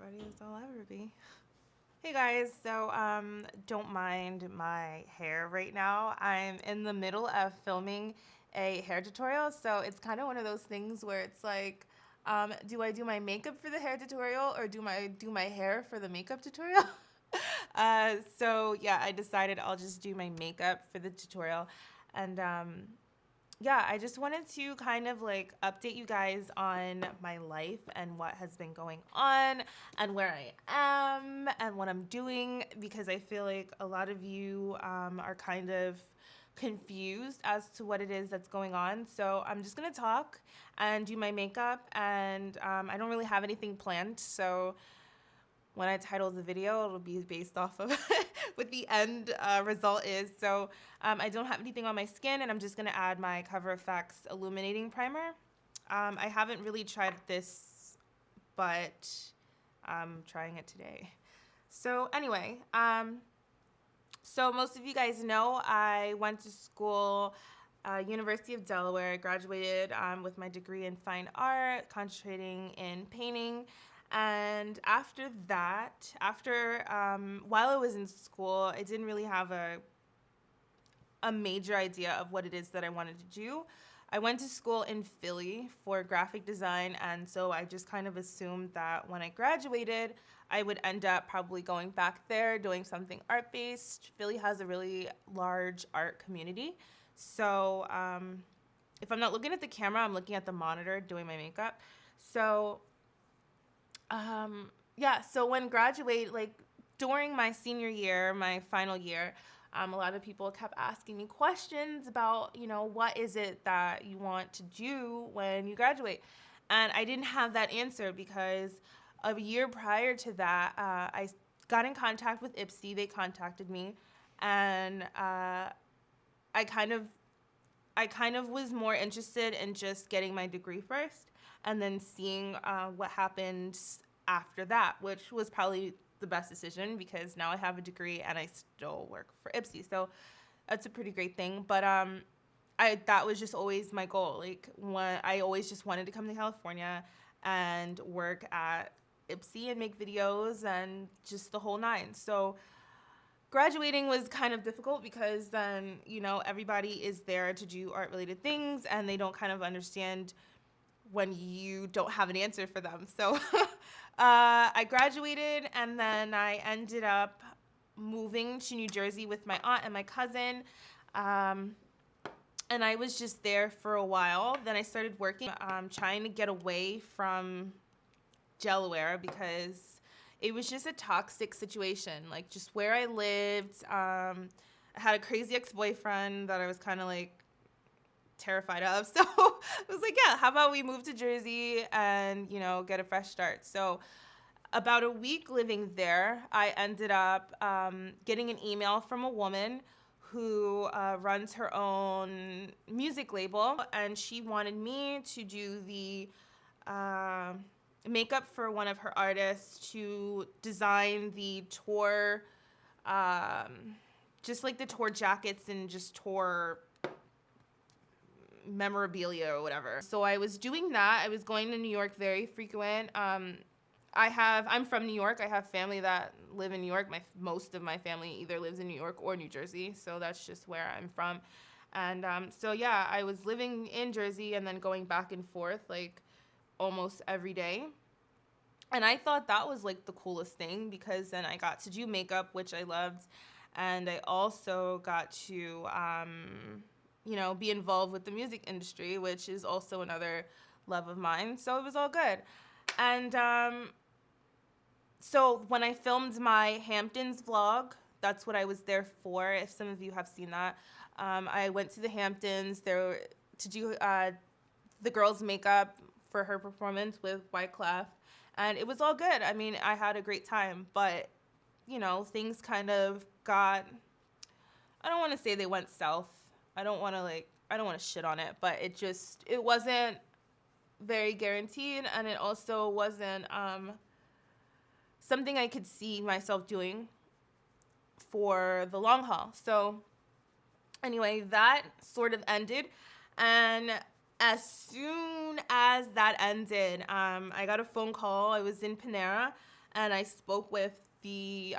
ready as I'll ever be. Hey guys, so don't mind my hair right now. I'm in the middle of filming a hair tutorial, so it's kind of one of those things where it's like, do I do my makeup for the hair tutorial or do my hair for the makeup tutorial? So yeah, I decided I'll just do my makeup for the tutorial, and yeah, I just wanted to kind of like update you guys on my life and what has been going on and where I am and what I'm doing because I feel like a lot of you are kind of confused as to what it is that's going on. So I'm just gonna talk and do my makeup, and I don't really have anything planned. So when I title the video, it'll be based off of what the end result is. So I don't have anything on my skin, and I'm just gonna add my Cover FX Illuminating Primer. I haven't really tried this, but I'm trying it today. So anyway, so most of you guys know I went to school, University of Delaware. I graduated with my degree in fine art, concentrating in painting. And after that, while I was in school, I didn't really have a major idea of what it is that I wanted to do. I went to school in Philly for graphic design, and so I just kind of assumed that when I graduated, I would end up probably going back there doing something art-based. Philly has a really large art community. So if I'm not looking at the camera, I'm looking at the monitor doing my makeup. So yeah, so when like during my senior year, my final year, a lot of people kept asking me questions about, what is it that you want to do when you graduate? And I didn't have that answer because a year prior to that, I got in contact with Ipsy. They contacted me, and I kind of I kind of was more interested in just getting my degree first and then seeing what happened after that, which was probably the best decision because now I have a degree and I still work for Ipsy. So that's a pretty great thing. But that was just always my goal. Like when I always just wanted to come to California and work at Ipsy and make videos and just the whole nine. So graduating was kind of difficult because then, everybody is there to do art related things and they don't kind of understand when you don't have an answer for them. So I graduated and then I ended up moving to New Jersey with my aunt and my cousin. And I was just there for a while. Then I started working, trying to get away from Delaware because it was just a toxic situation. Like just where I lived, I had a crazy ex-boyfriend that I was kind of like terrified of. So I was like, yeah, how about we move to Jersey and, get a fresh start. So about a week living there, I ended up getting an email from a woman who runs her own music label, and she wanted me to do the makeup for one of her artists, to design the tour, just like the tour jackets and just tour memorabilia or whatever. So I was doing that. I was going to New York very frequent. I'm from New York. I have family that live in New York. Most of my family either lives in New York or New Jersey. So that's just where I'm from. And so yeah, I was living in Jersey and then going back and forth like almost every day. And I thought that was like the coolest thing because then I got to do makeup, which I loved. And I also got to, be involved with the music industry, which is also another love of mine. So it was all good. And so when I filmed my Hamptons vlog, that's what I was there for. If some of you have seen that, I went to the Hamptons there to do the girls' makeup for her performance with Wyclef, and it was all good. I mean, I had a great time, but things kind of got. I don't want to say they went south. I don't want to shit on it, but it wasn't very guaranteed, and it also wasn't something I could see myself doing for the long haul. So anyway, that sort of ended, and as soon as that ended, I got a phone call. I was in Panera, and I spoke with the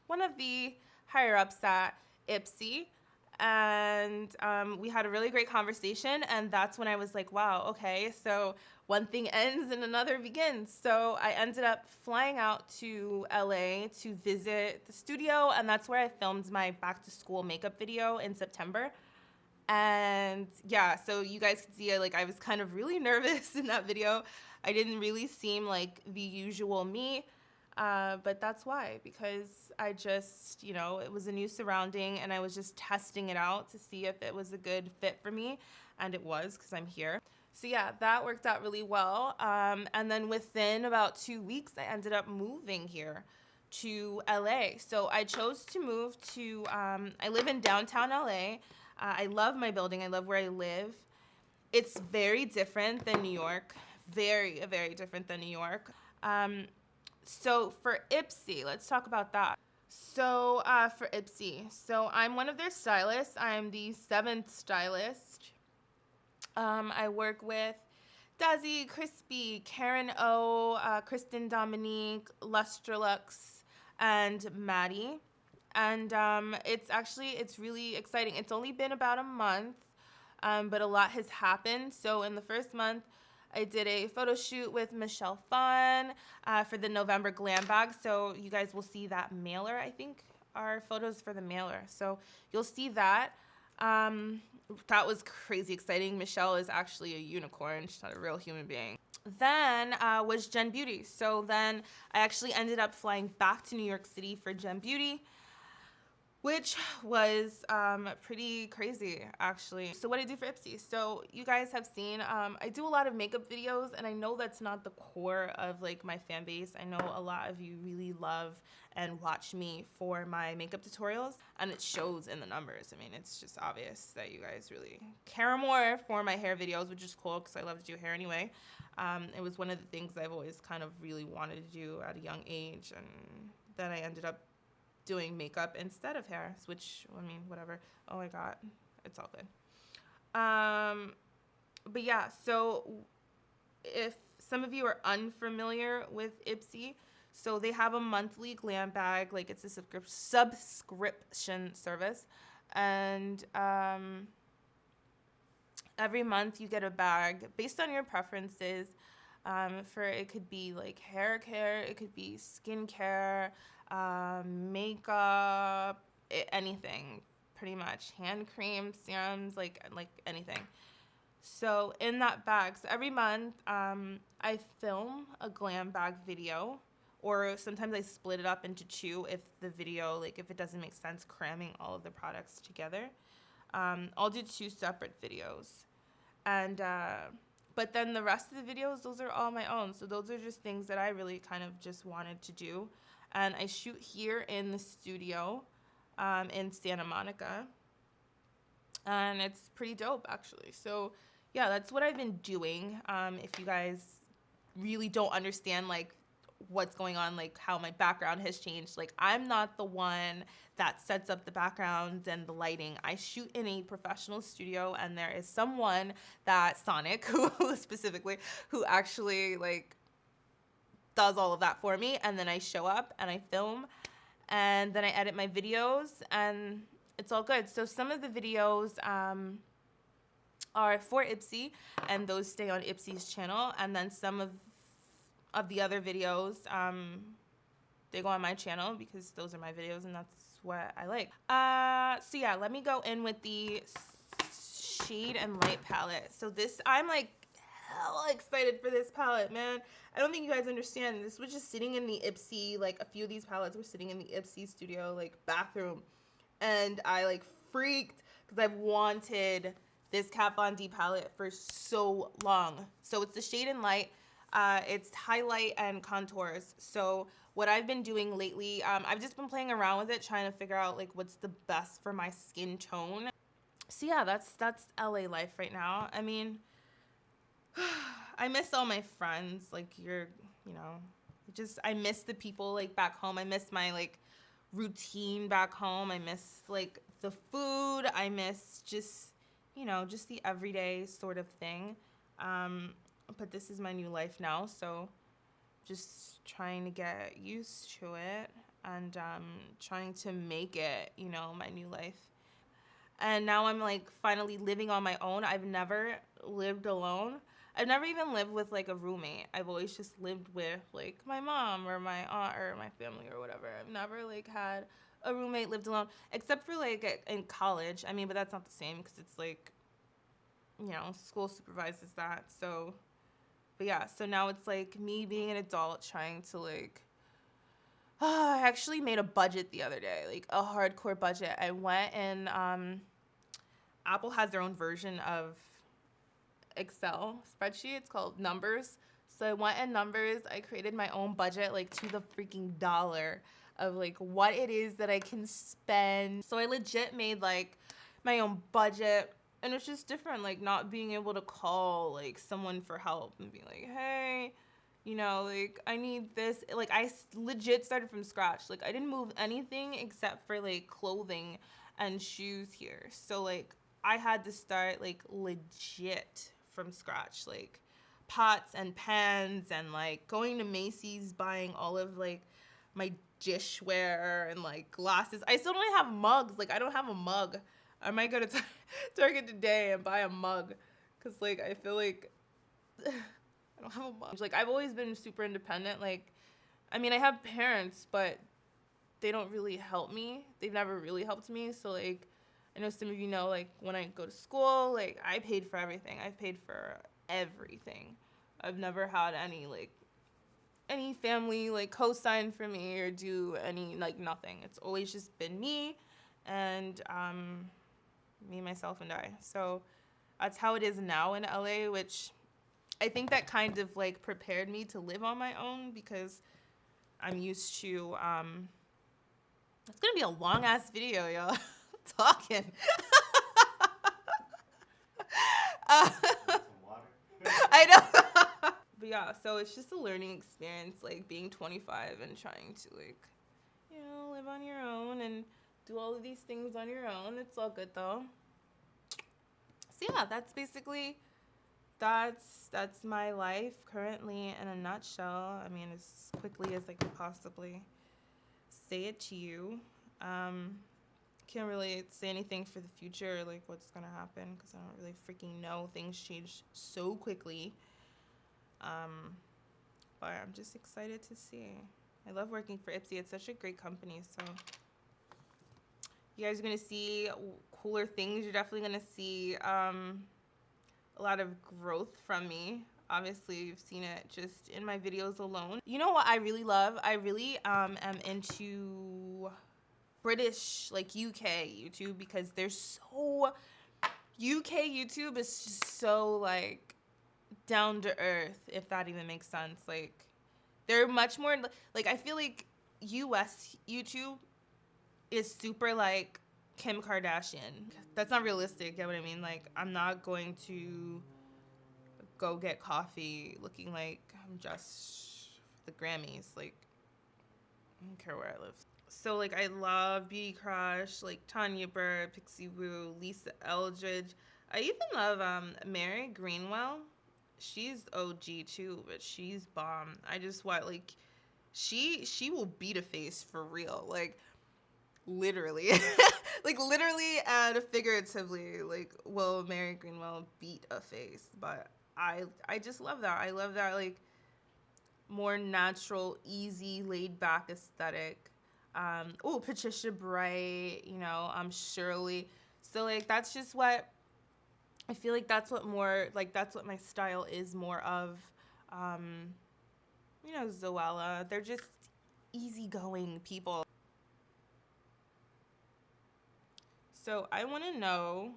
one of the higher ups at Ipsy, and we had a really great conversation. And that's when I was like, wow, okay, so one thing ends and another begins. So I ended up flying out to LA to visit the studio, and that's where I filmed my back to school makeup video in September. And yeah, so you guys can see like I was kind of really nervous in that video. I didn't really seem like the usual me, but that's why, because I just, it was a new surrounding and I was just testing it out to see if it was a good fit for me, and it was, because I'm here. So yeah, that worked out really well. And then within about 2 weeks, I ended up moving here to LA. So I chose to move to, I live in downtown LA. I love my building. I love where I live. It's very different than New York. Very, very different than New York. So for Ipsy, let's talk about that. So for Ipsy, so I'm one of their stylists. I'm the 7th stylist. I work with Dazzy, Crispy, Karen O, Kristen Dominique, Lustralux, and Maddie. And it's really exciting. It's only been about a month, but a lot has happened. So in the first month, I did a photo shoot with Michelle Phan for the November Glam Bag. So you guys will see that mailer, I think, are photos for the mailer. So you'll see that. That was crazy exciting. Michelle is actually a unicorn. She's not a real human being. Then was Gen Beauty. So then I actually ended up flying back to New York City for Gen Beauty, which was pretty crazy, actually. So what I do for Ipsy. So you guys have seen, I do a lot of makeup videos, and I know that's not the core of like my fan base. I know a lot of you really love and watch me for my makeup tutorials, and it shows in the numbers. I mean, it's just obvious that you guys really care more for my hair videos, which is cool because I love to do hair anyway. It was one of the things I've always kind of really wanted to do at a young age, and then I ended up doing makeup instead of hair, which, I mean, whatever. Oh my God, it's all good. But yeah, so if some of you are unfamiliar with Ipsy, so they have a monthly glam bag, like it's a subscription service, and every month you get a bag based on your preferences. For it could be like hair care, it could be skincare, makeup, anything, pretty much. Hand cream, serums, like anything. So in that bag, so every month I film a glam bag video, or sometimes I split it up into two if the video, like if it doesn't make sense cramming all of the products together. I'll do 2 separate videos. And but then the rest of the videos, those are all my own. So those are just things that I really kind of just wanted to do. And I shoot here in the studio in Santa Monica. And it's pretty dope, actually. So yeah, that's what I've been doing. If you guys really don't understand like what's going on, like how my background has changed, like I'm not the one that sets up the background and the lighting. I shoot in a professional studio, and there is someone, that Sonic, who specifically, who actually like does all of that for me. And then I show up and I film, and then I edit my videos, and it's all good. So some of the videos are for Ipsy, and those stay on Ipsy's channel, and then some of the other videos, they go on my channel because those are my videos and that's what I like. So yeah, let me go in with the shade and light palette. So this, I'm like hella excited for this palette, man. I don't think you guys understand. This was just sitting in the Ipsy, like a few of these palettes were sitting in the Ipsy studio, like bathroom. And I like freaked because I've wanted this Kat Von D palette for so long. So it's the shade and light. It's highlight and contours. So what I've been doing lately, I've just been playing around with it, trying to figure out like what's the best for my skin tone. So yeah, that's LA life right now. I mean, I miss all my friends. Like I miss the people like back home. I miss my like routine back home. I miss like the food. I miss just the everyday sort of thing. But this is my new life now, so just trying to get used to it and trying to make it, you know, my new life. And now I'm like finally living on my own. I've never lived alone. I've never even lived with like a roommate. I've always just lived with like my mom or my aunt or my family or whatever. I've never like had a roommate lived alone except for like in college. I mean, but that's not the same because it's like, you know, school supervises that. So, but yeah, so now it's like me being an adult trying to like, I actually made a budget the other day, like a hardcore budget. I went and Apple has their own version of Excel spreadsheet. It's called Numbers. So I went in Numbers. I created my own budget, like to the freaking dollar, of like what it is that I can spend. So I legit made like my own budget, and it's just different, like not being able to call like someone for help and be like, hey, you know, like I need this. Like legit started from scratch. Like I didn't move anything except for like clothing and shoes here. So like I had to start like legit from scratch, like pots and pans and like going to Macy's, buying all of like my dishware and like glasses. I still don't have mugs. Like I don't have a mug. I might go to Target today and buy a mug because like I feel like I don't have a mug. Like I've always been super independent. Like, I mean, I have parents, but they don't really help me. They've never really helped me. So like, I know some of you know, like when I go to school, like I paid for everything. I've paid for everything. I've never had any family like co-sign for me or do any like nothing. It's always just been me and me, myself, and I. So that's how it is now in LA, which I think that kind of like prepared me to live on my own because I'm used to it's gonna be a long ass video, y'all. Talking. I know. But yeah, so it's just a learning experience, like being 25 and trying to like, you know, live on your own and do all of these things on your own. It's all good though. So yeah, that's basically that's my life currently in a nutshell. I mean, as quickly as I could possibly say it to you. Can't really say anything for the future, like what's gonna happen, because I don't really freaking know. Things change so quickly. But I'm just excited to see. I love working for Ipsy. It's such a great company. So you guys are gonna see cooler things. You're definitely gonna see a lot of growth from me. Obviously, you've seen it just in my videos alone. You know what I really love? I really am into British, like UK YouTube, because there's so UK YouTube is just so like down to earth, if that even makes sense. Like they're much more like, I feel like US YouTube is super like Kim Kardashian. That's not realistic, you know what I mean? Like I'm not going to go get coffee looking like I'm just the Grammys. Like I don't care where I live. So, like, I love Beauty Crush, like, Tanya Burr, Pixie Woo, Lisa Eldridge. I even love Mary Greenwell. She's OG, too, but she's bomb. I just want, like, she will beat a face for real. Like, literally. Like, literally and figuratively, like, will Mary Greenwell beat a face. But I just love that. I love that, like, more natural, easy, laid-back aesthetic. Patricia Bright, you know, Shirley. So like that's just what I feel like that's what my style is more of. You know, Zoella. They're just easygoing people. So I want to know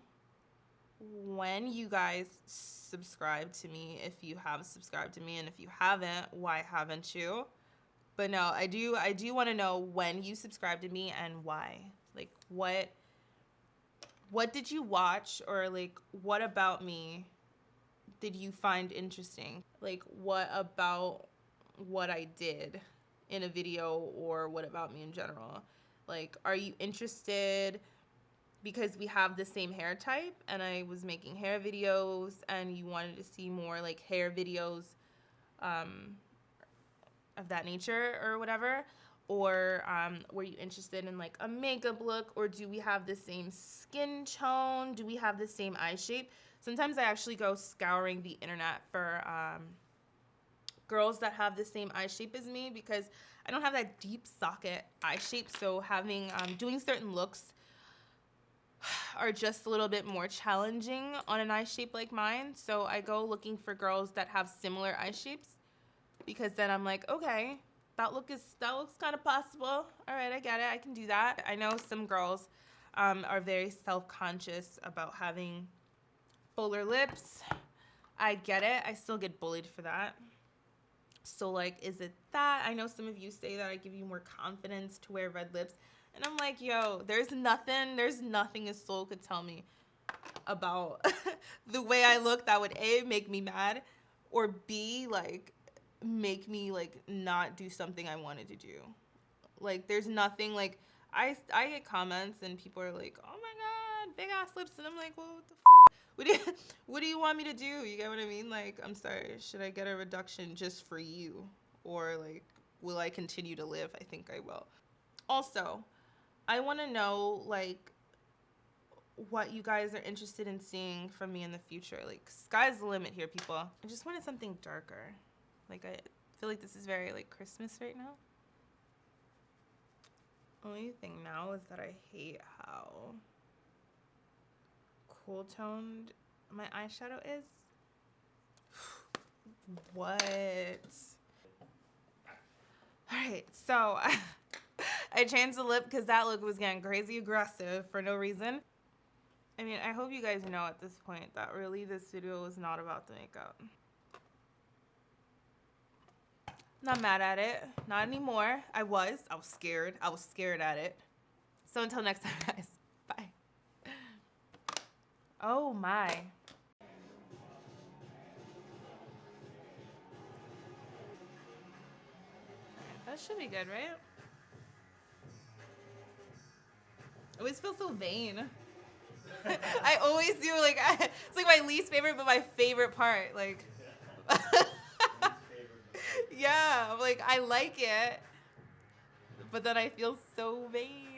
when you guys subscribe to me, if you have subscribed to me, and if you haven't, why haven't you? But no, I do want to know when you subscribed to me and why. Like what did you watch, or like what about me did you find interesting? Like what about what I did in a video, or what about me in general? Like are you interested because we have the same hair type and I was making hair videos and you wanted to see more like hair videos of that nature or whatever? Or were you interested in like a makeup look? Or do we have the same skin tone? Do we have the same eye shape? Sometimes I actually go scouring the internet for girls that have the same eye shape as me, because I don't have that deep socket eye shape. So having doing certain looks are just a little bit more challenging on an eye shape like mine. So I go looking for girls that have similar eye shapes, because then I'm like, okay, that looks kind of possible. All right, I get it. I can do that. I know some girls are very self-conscious about having fuller lips. I get it. I still get bullied for that. So like, is it that? I know some of you say that I give you more confidence to wear red lips. And I'm like, yo, there's nothing a soul could tell me about the way I look that would A, make me mad, or B, like, make me, like, not do something I wanted to do. Like, there's nothing, like, I get comments and people are like, oh my God, big ass lips. And I'm like, well, what the fuck? What do you want me to do? You get what I mean? Like, I'm sorry, should I get a reduction just for you? Or, like, will I continue to live? I think I will. Also, I want to know, like, what you guys are interested in seeing from me in the future. Like, sky's the limit here, people. I just wanted something darker. Like, I feel like this is very, like, Christmas right now. Only thing now is that I hate how cool toned my eyeshadow is. What? Alright, so I changed the lip because that look was getting crazy aggressive for no reason. I mean, I hope you guys know at this point that really this video was not about the makeup. Not mad at it. Not anymore. I was scared. I was scared at it. So until next time, guys. Bye. Oh my. That should be good, right? I always feel so vain. I always do, like, it's like my least favorite, but my favorite part. Like, yeah, like, I like it, but then I feel so vain.